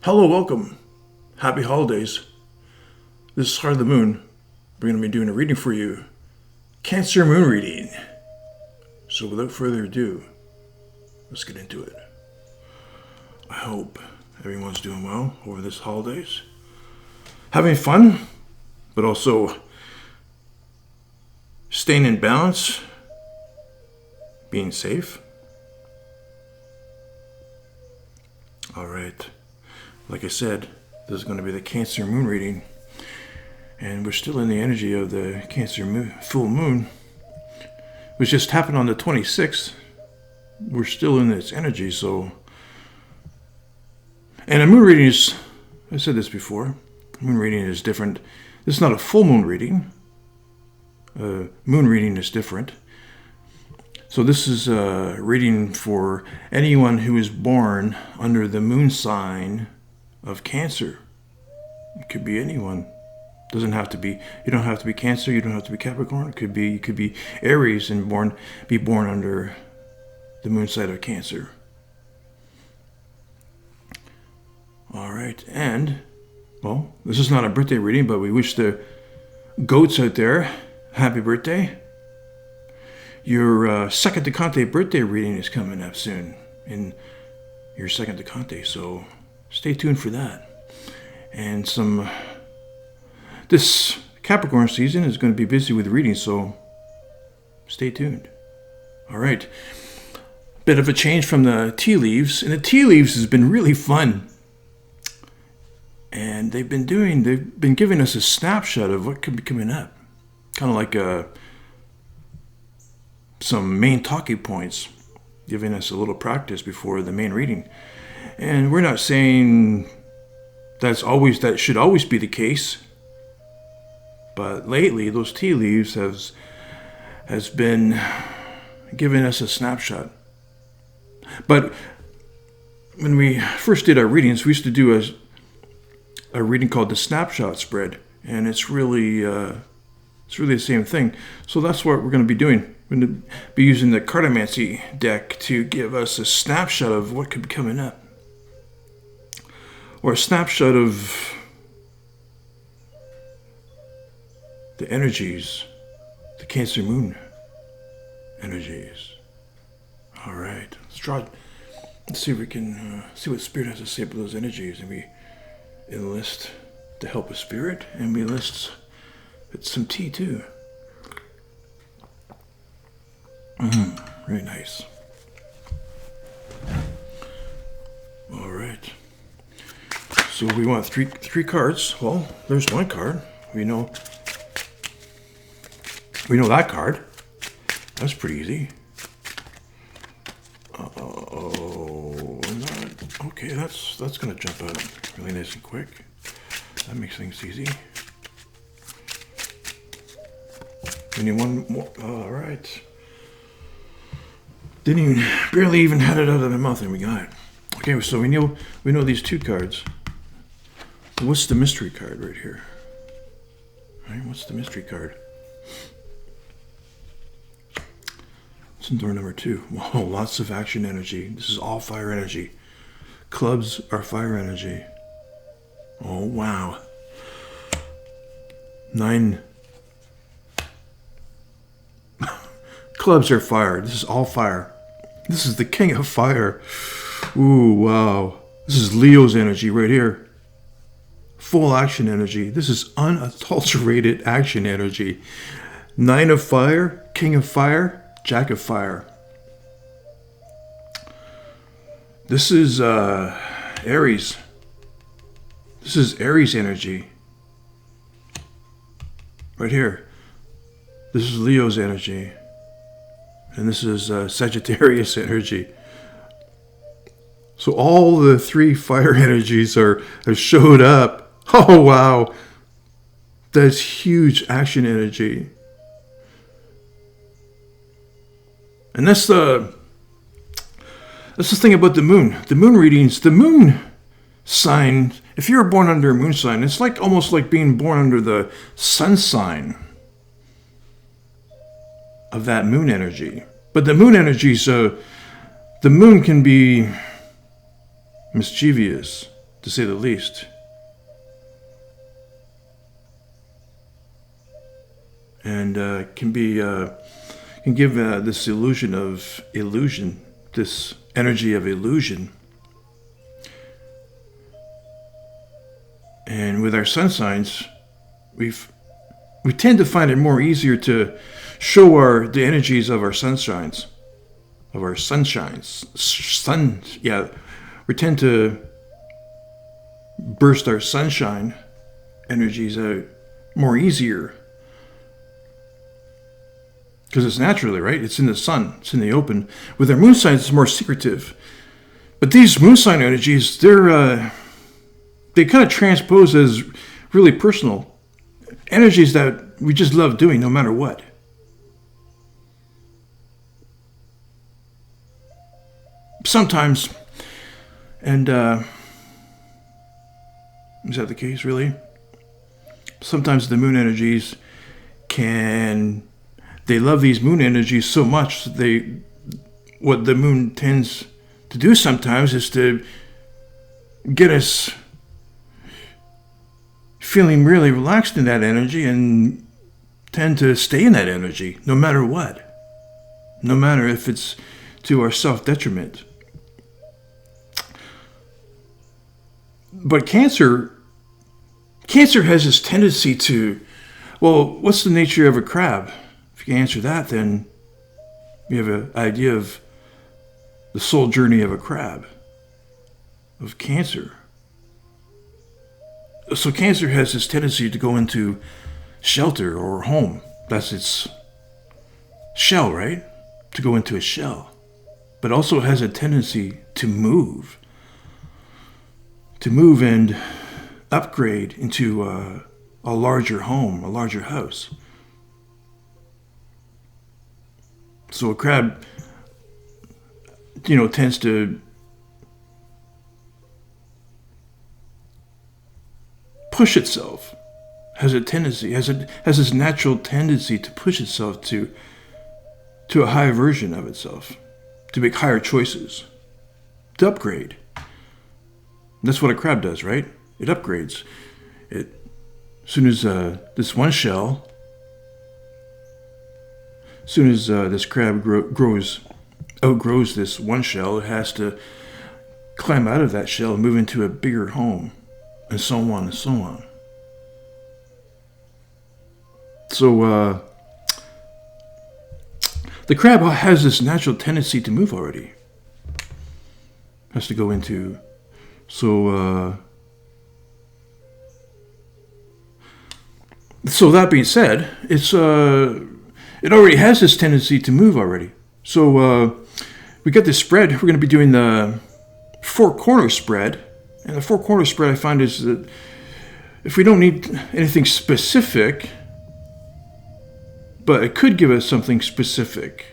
Hello, welcome. Happy holidays. This is Heart of the Moon. We're going to be doing a reading for you. Cancer moon reading. So without further ado, let's get into it. I hope everyone's doing well over this holidays. Having fun, but also staying in balance, being safe. All right. Like I said, this is going to be the Cancer moon reading. And we're still in the energy of the Cancer full moon, which just happened on the 26th. We're still in its energy, so... And a moon reading is... I said this before. Moon reading is different. This is not a full moon reading. Moon reading is different. So this is a reading for anyone who is born under the moon sign of Cancer. It could be anyone. Doesn't have to be. You don't have to be Cancer. You don't have to be Capricorn. It could be. You could be Aries and be born under the moon sign of Cancer. All right, and well, this is not a birthday reading, but we wish the goats out there happy birthday. Your second Decante birthday reading is coming up soon in your second Decante, so stay tuned for that. And this Capricorn season is going to be busy with reading, so stay tuned. All right. Bit of a change from the tea leaves. And the tea leaves has been really fun. And they've been giving us a snapshot of what could be coming up. Kind of like some main talking points, giving us a little practice before the main reading. And we're not saying that should always be the case. But lately, those tea leaves has been giving us a snapshot. But when we first did our readings, we used to do a reading called the snapshot spread, and it's really the same thing. So that's what we're going to be doing. We're going to be using the cartomancy deck to give us a snapshot of what could be coming up, or a snapshot of the energies, the Cancer moon energies. All right, let's see if we can see what Spirit has to say about those energies, and we enlist the help of Spirit, and we enlist some tea too. Very nice. All right. So we want three cards. Well, there's one card. We know that card. That's pretty easy. Okay, that's gonna jump out really nice and quick. That makes things easy. We need one more. All right. Barely even had it out of my mouth, and we got it. Okay, so we know these two cards. So what's the mystery card right here? All right, what's the mystery card? It's in door number 2. Whoa, lots of action energy. This is all fire energy. Clubs are fire energy. Oh, wow. 9. Clubs are fire. This is all fire. This is the king of fire. Ooh, wow. This is Leo's energy right here. Full action energy. This is unadulterated action energy. 9 of fire, king of fire, Jack of fire. This is Aries. This is Aries energy. Right here. This is Leo's energy. And this is Sagittarius energy. So all the 3 fire energies have showed up. Oh, wow. That's huge action energy. And that's the thing about the moon. The moon readings, the moon sign, if you're born under a moon sign, it's almost like being born under the sun sign of that moon energy. But the moon energy, the moon can be mischievous. to say the least. And can give this illusion of illusion, this energy of illusion. And with our sun signs, we tend to find it more easier to show the energies of our sunshines, we tend to burst our sunshine energies out more easier. Because it's naturally, right? It's in the sun. It's in the open. With our moon signs, it's more secretive. But these moon sign energies, they kind of transpose as really personal energies that we just love doing no matter what. Sometimes, and is that the case, really? Sometimes the moon energies they love these moon energies so much, what the moon tends to do sometimes is to get us feeling really relaxed in that energy and tend to stay in that energy no matter what. No matter if it's to our self-detriment. But Cancer has this tendency to, well, what's the nature of a crab? If you can answer that, then you have an idea of the soul journey of a crab, of Cancer. So Cancer has this tendency to go into shelter or home. That's its shell, right? To go into a shell. But also has a tendency to move. To move and upgrade into a larger home, a larger house. So a crab, tends to push itself, has this natural tendency to push itself to a higher version of itself, to make higher choices, to upgrade. That's what a crab does, right? It upgrades. As soon as this one shell, as soon as this crab outgrows this one shell, it has to climb out of that shell and move into a bigger home, and so on and so on. So the crab has this natural tendency to move already. Has to go into. So that being said, it already has this tendency to move already. So we got this spread. We're going to be doing the 4-corner spread. And the 4-corner spread I find is that if we don't need anything specific, but it could give us something specific,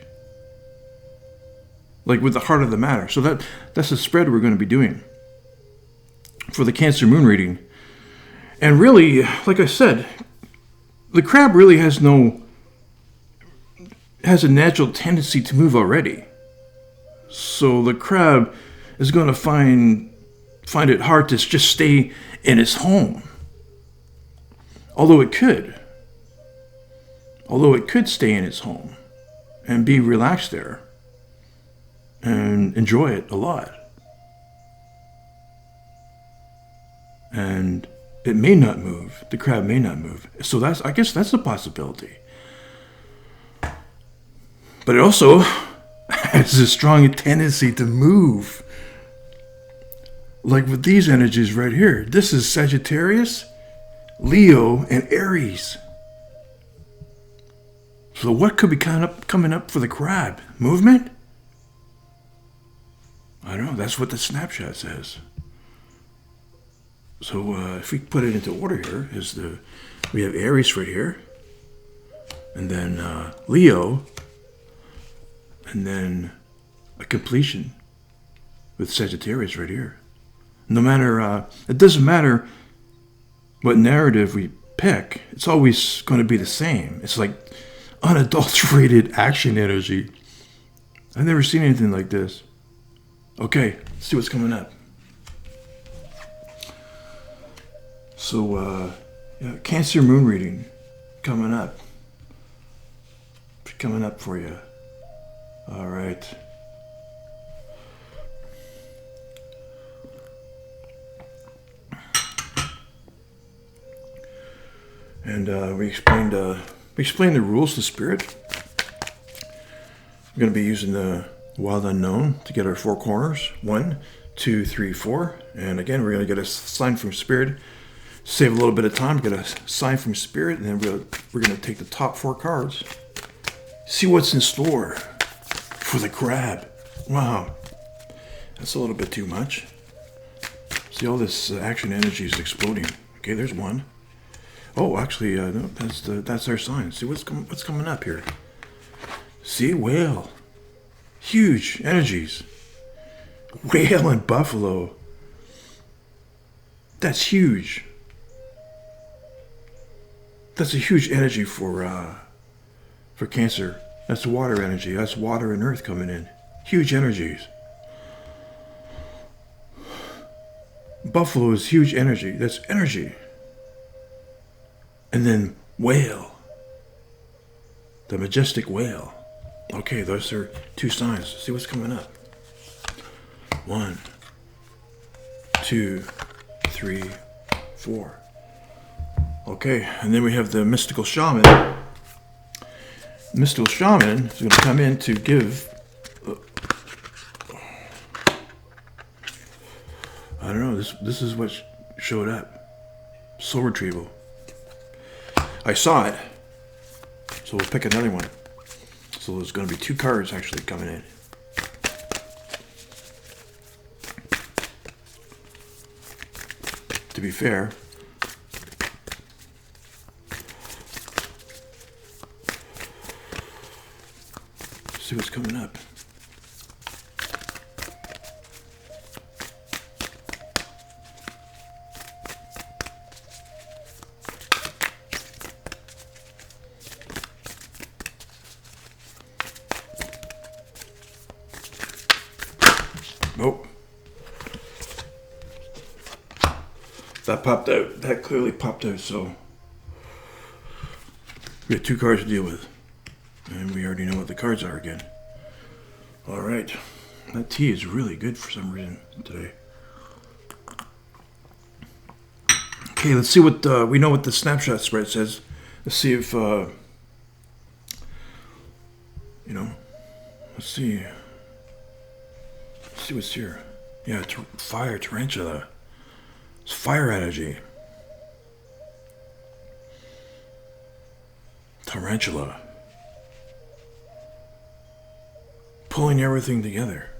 like with the heart of the matter. So that's the spread we're going to be doing for the Cancer moon reading. And really, like I said, the crab really has a natural tendency to move already. So the crab is going to find it hard to just stay in its home. Although it could stay in its home and be relaxed there and enjoy it a lot. And it may not move. The crab may not move. So I guess that's a possibility. But it also has a strong tendency to move. Like with these energies right here. This is Sagittarius, Leo, and Aries. So what could be coming up for the crab? Movement? I don't know. That's what the snapshot says. So if we put it into order here, we have Aries right here, and then Leo, and then a completion with Sagittarius right here. No matter, it doesn't matter what narrative we pick, it's always going to be the same. It's like unadulterated action energy. I've never seen anything like this. Okay, let's see what's coming up. So, yeah, Cancer moon reading coming up. Coming up for you. All right. And we explained the rules to Spirit. We're going to be using the Wild Unknown to get our 4 corners. 1, 2, 3, 4. And again, we're going to get a sign from Spirit. Save a little bit of time, get a sign from Spirit, and then we're going to take the top 4 cards. See what's in store for the grab. Wow. That's a little bit too much. See, all this action energy is exploding. Okay, there's one. Oh, actually, no, that's our sign. See what's coming up here. See, whale. Huge energies. Whale and buffalo. That's huge. That's a huge energy for Cancer. That's water energy. That's water and earth coming in. Huge energies. Buffalo is huge energy. That's energy. And then whale. The majestic whale. Okay, those are 2 signs. See what's coming up. 1, 2, 3, 4. Okay, and then we have the mystical shaman. The mystical shaman is going to come in to give. I don't know. This is what showed up. Soul retrieval. I saw it, so we'll pick another one. So there's going to be 2 cards actually coming in. To be fair, see what's coming up. Nope. That popped out. That clearly popped out, so we have 2 cards to deal with. And we already know what the cards are again. Alright. That tea is really good for some reason today. Okay, let's see what we know what the snapshot spread says. Let's see if let's see. Let's see what's here. Yeah, fire tarantula. It's fire energy. Tarantula. Pulling everything together.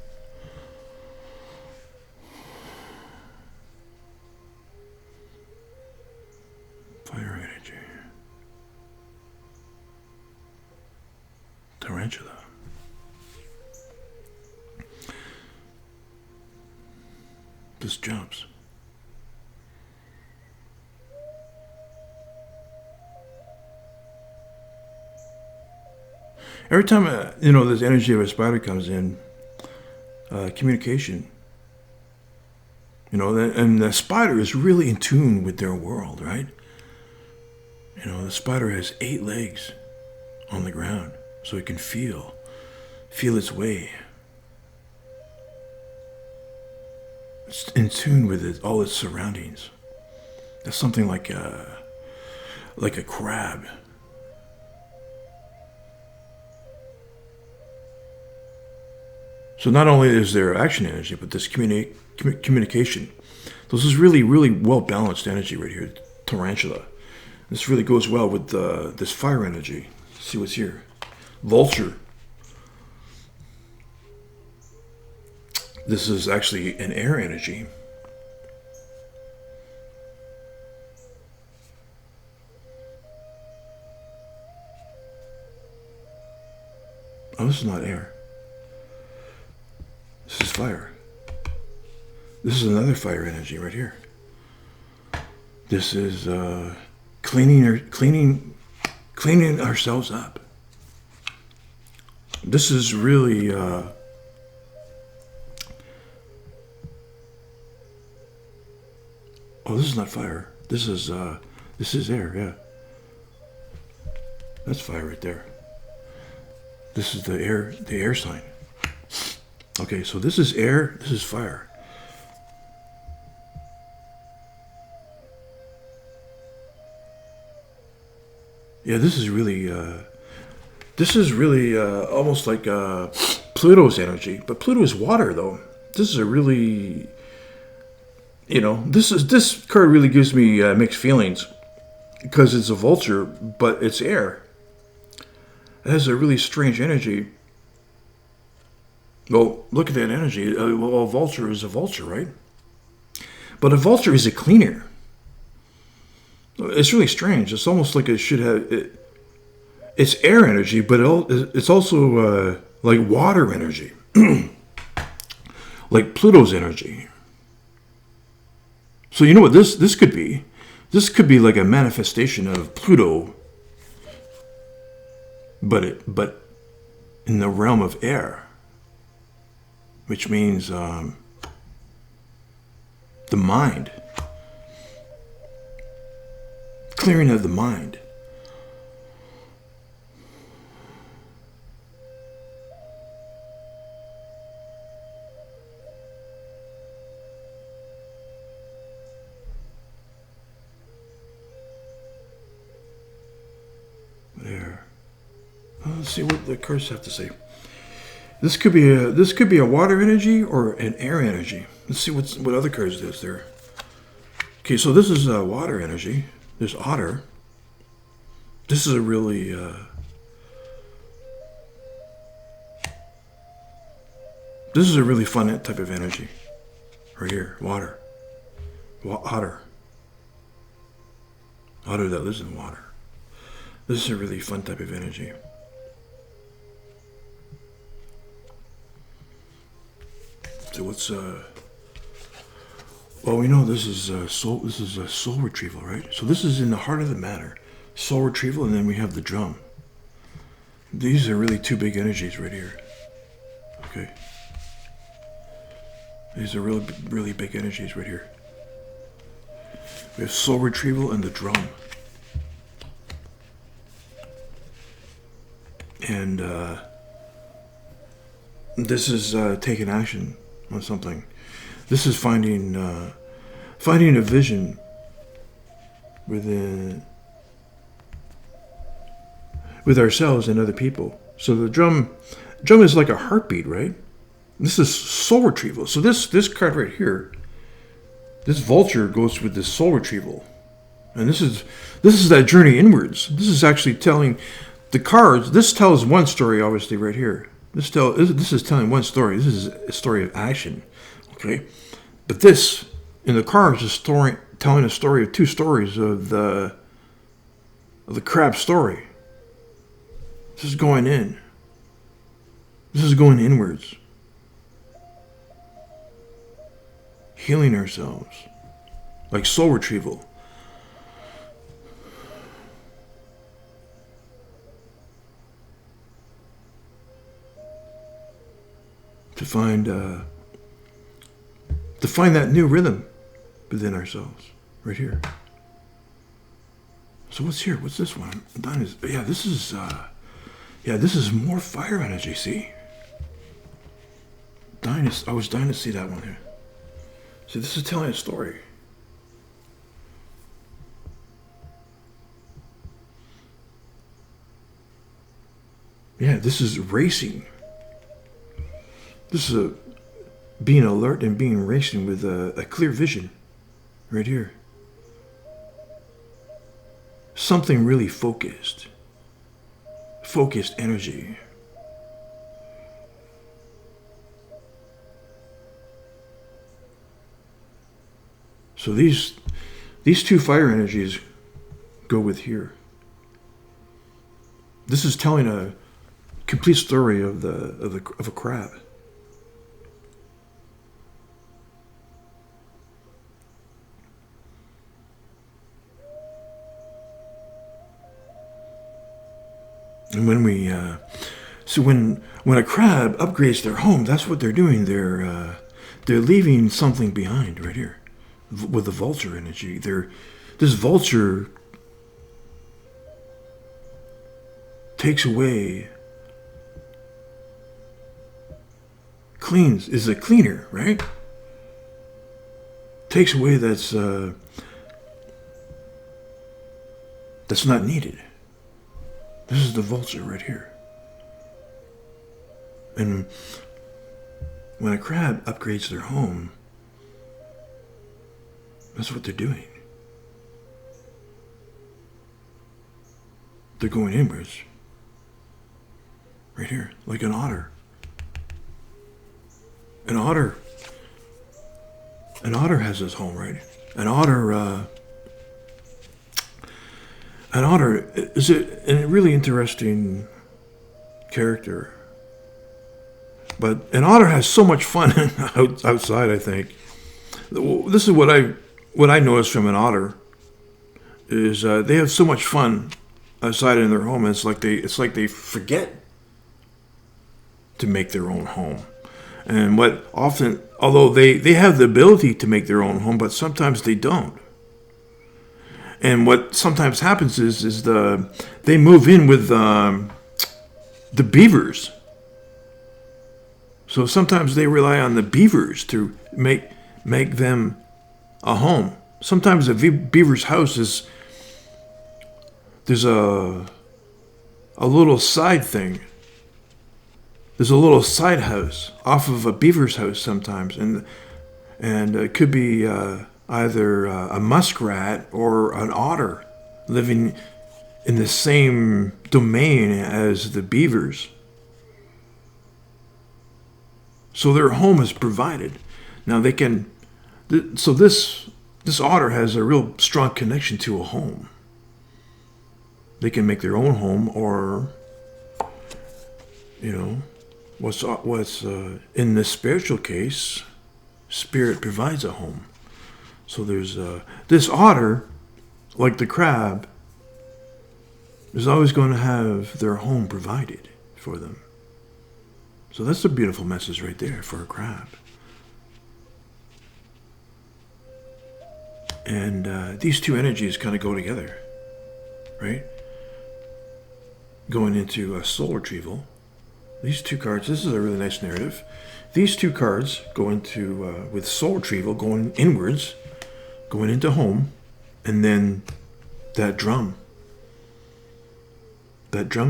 Fire energy. Tarantula. This jumps. Every time this energy of a spider comes in, communication. And the spider is really in tune with their world, right? The spider has 8 legs on the ground, so it can feel its way. It's in tune with all its surroundings. That's something like a crab. So not only is there action energy, but this communication. This is really, really well-balanced energy right here, tarantula. This really goes well with this fire energy. See what's here. Vulture. This is actually an air energy. Oh, this is not air. This is fire. This is another fire energy right here. This is cleaning ourselves up. This is really oh, this is not fire. This is air, yeah. That's fire right there. This is the air sign. Okay, so this is air, this is fire. Yeah, this is really almost like Pluto's energy. But Pluto is water, though. This is a really, this card really gives me mixed feelings because it's a vulture, but it's air. It has a really strange energy. Well, look at that energy. Well, a vulture is a vulture, right? But a vulture is a cleaner. It's really strange. It's almost like it should have... It's air energy, but it's also like water energy. Like Pluto's energy. So you know what this could be? This could be like a manifestation of Pluto, but in the realm of air, which means the mind. Clearing of the mind. There. Well, let's see what the cards have to say. This could be a water energy or an air energy. Let's see what other cards there's there. Okay, so this is water energy. There's otter. This is a really fun type of energy. Right here, water. Otter. Otter that lives in water. This is a really fun type of energy. So what's well, we know this is soul. This is a soul retrieval, right? So this is in the heart of the matter, soul retrieval, and then we have the drum. These are really two big energies right here. Okay, these are really, really big energies right here. We have soul retrieval and the drum, and this is taking action on something. This is finding a vision with ourselves and other people. So the drum is like a heartbeat, right? This is soul retrieval. So this card right here, this vulture goes with this soul retrieval, and this is that journey inwards. This is actually telling the cards. This tells one story, obviously, right here. This is telling one story. This is a story of action. Okay, but this in the cards is telling a story of two stories of the crab story. This is going in. This is going inwards, healing ourselves, like soul retrieval. To find that new rhythm within ourselves, right here. So what's here? What's this one? This is more fire energy. See, I was dying to see that one here. See, this is telling a story. Yeah, this is racing. This is being alert and being racing with a clear vision right here. Something really focused energy. So these two fire energies go with here. This is telling a complete story of a crab. And when when a crab upgrades their home, that's what they're doing. They're leaving something behind right here with the vulture energy. They're this vulture takes away, cleans, is a cleaner, right? Takes away that's not needed. This is the vulture right here. And when a crab upgrades their home, that's what they're doing. They're going inwards. Right here, like an otter. An otter has his home, right? An otter is a really interesting character. But an otter has so much fun outside, I think. This is what I noticed from an otter is they have so much fun outside in their home. It's like they forget to make their own home. And what often, although they have the ability to make their own home, but sometimes they don't. And what sometimes happens is they move in with the beavers. So sometimes they rely on the beavers to make them a home. Sometimes a beaver's house there's a little side thing. There's a little side house off of a beaver's house sometimes, and it could be either a muskrat or an otter living in the same domain as the beavers. So their home is provided. Now they can. So this otter has a real strong connection to a home. They can make their own home, or what's in the spiritual case, spirit provides a home. So there's this otter, like the crab, is always going to have their home provided for them. So that's a beautiful message right there for a crab. And these two energies kind of go together, right? Going into soul retrieval. These two cards, this is a really nice narrative. These two cards go into, with soul retrieval, going inwards, going into home, and then that drum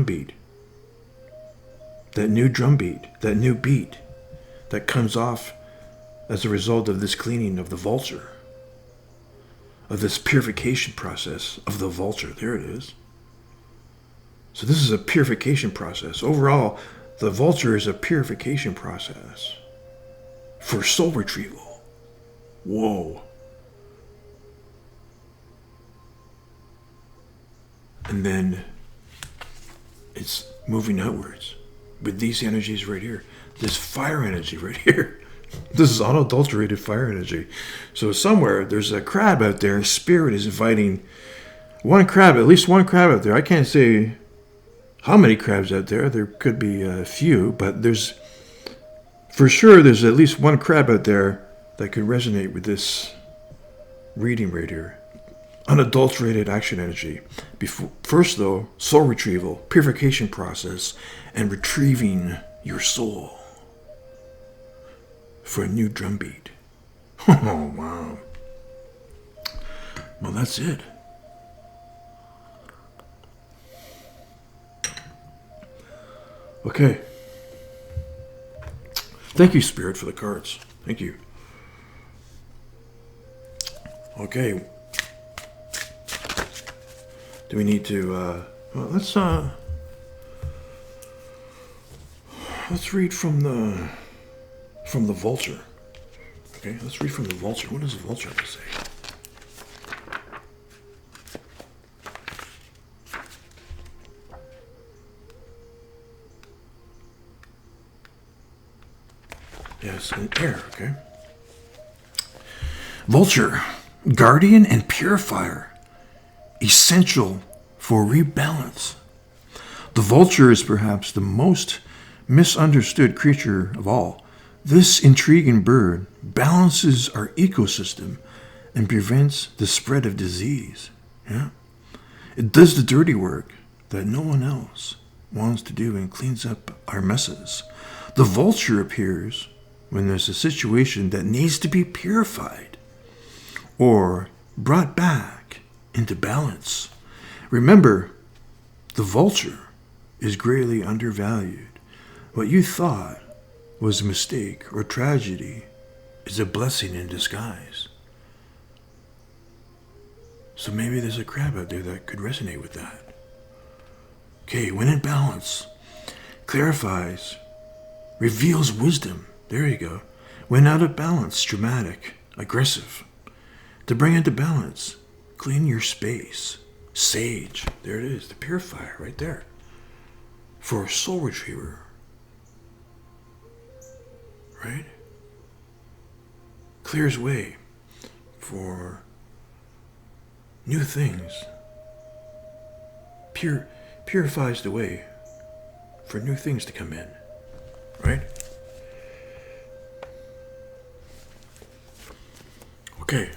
beat, that new drum beat, that new beat that comes off as a result of this cleaning of the vulture, of this purification process of the vulture. There it is. So this is a purification process. Overall, the vulture is a purification process for soul retrieval. Whoa. And then it's moving outwards with these energies right here. This fire energy right here. This is unadulterated fire energy. So somewhere there's a crab out there. Spirit is inviting at least one crab out there. I can't say how many crabs out there. There could be a few, but there's at least one crab out there that could resonate with this reading right here. Unadulterated action energy. First though, soul retrieval, purification process, and retrieving your soul for a new drumbeat. Oh, wow. Well, that's it. Okay. Thank you, Spirit, for the cards. Thank you. Okay. Do we need to, let's read from the vulture. Okay, let's read from the vulture. What does the vulture have to say? Yes, an air, okay. Vulture, guardian and purifier, essential for rebalance. The vulture is perhaps the most misunderstood creature of all. This intriguing bird balances our ecosystem and prevents the spread of disease. Yeah? It does the dirty work that no one else wants to do and cleans up our messes. The vulture appears when there's a situation that needs to be purified or brought back into balance. Remember, the vulture is greatly undervalued. What you thought was a mistake or tragedy is a blessing in disguise. So maybe there's a crab out there that could resonate with that. Okay, when in balance, clarifies, reveals wisdom. There you go. When out of balance, dramatic, aggressive. To bring into balance, clean your space. Sage, there it is, the purifier right there. For a soul retriever. Right? Clears way for new things. Purifies the way for new things to come in. Right? Okay.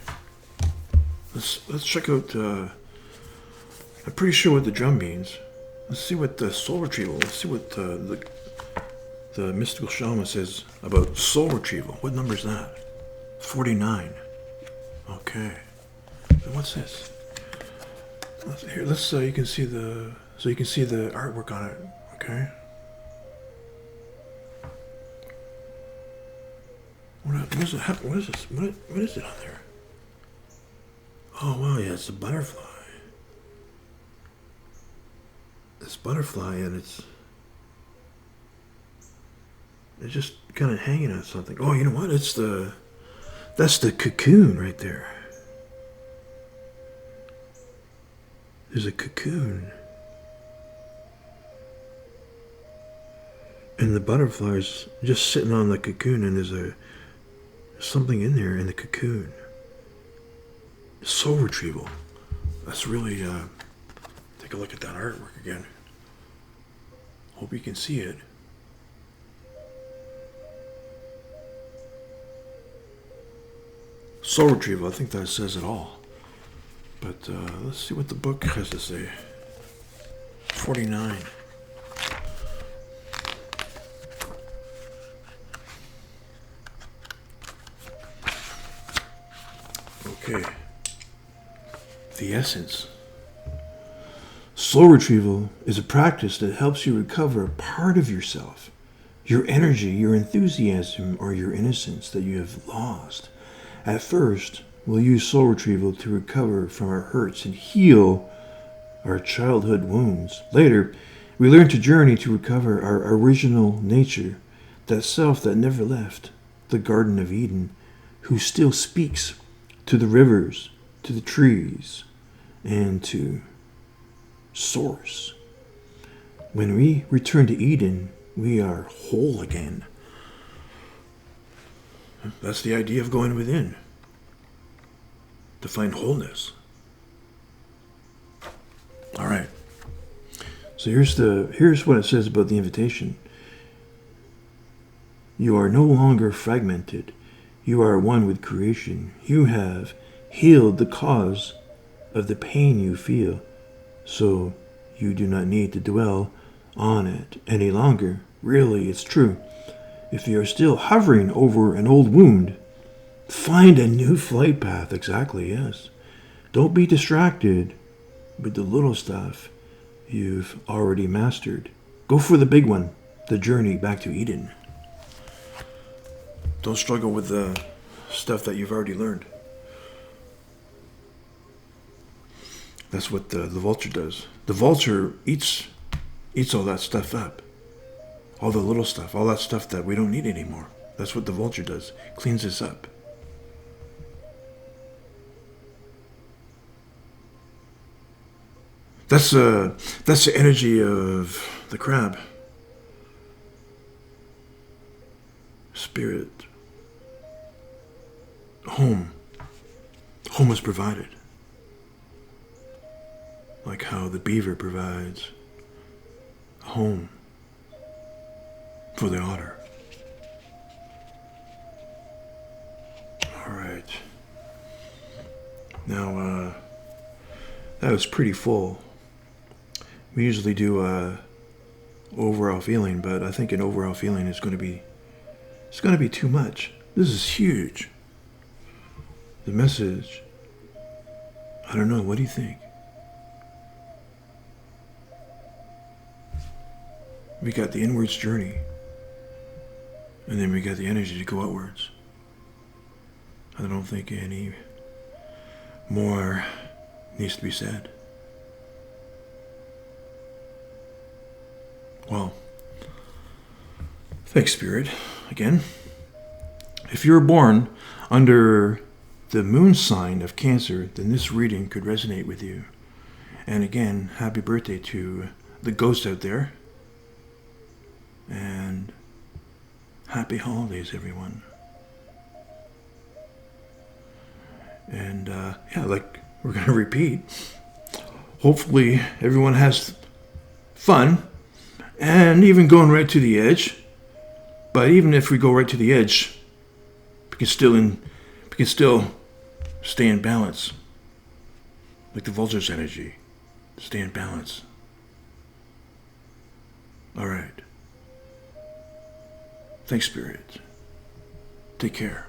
Let's check out I'm pretty sure what the drum means. Let's see what the soul retrieval. Let's see what the mystical shaman says about soul retrieval. What number is that? 49. Okay. So what's this? Let's you can see the artwork on it. Okay. What is it? What is this? What is it on there? Oh wow, yeah, it's a butterfly. It's butterfly, and it's just kind of hanging on something. Oh, you know what? That's the cocoon right there. There's a cocoon. And the butterfly's just sitting on the cocoon, and there's something in there in the cocoon. Soul retrieval. That's really, take a look at that artwork again. Hope you can see it. Soul retrieval, I think that says it all. But let's see what the book has to say. 49. Okay. The essence. Soul retrieval is a practice that helps you recover a part of yourself, your energy, your enthusiasm, or your innocence that you have lost. At first, we'll use soul retrieval to recover from our hurts and heal our childhood wounds. Later, we learn to journey to recover our original nature, that self that never left the Garden of Eden, who still speaks to the rivers, to the trees, and to Source. When we return to Eden, we are whole again. That's the idea of going within, to find wholeness. All right. So here's what it says about the invitation. You are no longer fragmented. You are one with creation. You have healed the cause of the pain you feel, so you do not need to dwell on it any longer. Really, it's true. If you are still hovering over an old wound, find a new flight path. Exactly, yes. Don't be distracted with the little stuff you've already mastered. Go for the big one, the journey back to Eden. Don't struggle with the stuff that you've already learned. That's what the vulture does. The vulture eats all that stuff up. All the little stuff, all that stuff that we don't need anymore. That's what the vulture does. Cleans us up. That's the energy of the crab. Spirit. Home. Home is provided. Like how the beaver provides a home for the otter. All right. Now, that was pretty full. We usually do overall feeling, but I think an overall feeling is going to be too much. This is huge. The message, I don't know, what do you think? We got the inwards journey, and then we got the energy to go outwards. I don't think any more needs to be said. Well, thanks, Spirit, again. If you were born under the moon sign of Cancer, then this reading could resonate with you. And again, happy birthday to the ghosts out there. And happy holidays, everyone. And like we're going to repeat. Hopefully everyone has fun. And even going right to the edge. But even if we go right to the edge, we can still stay in balance. Like the vulture's energy. Stay in balance. All right. Thanks, Spirit. Take care.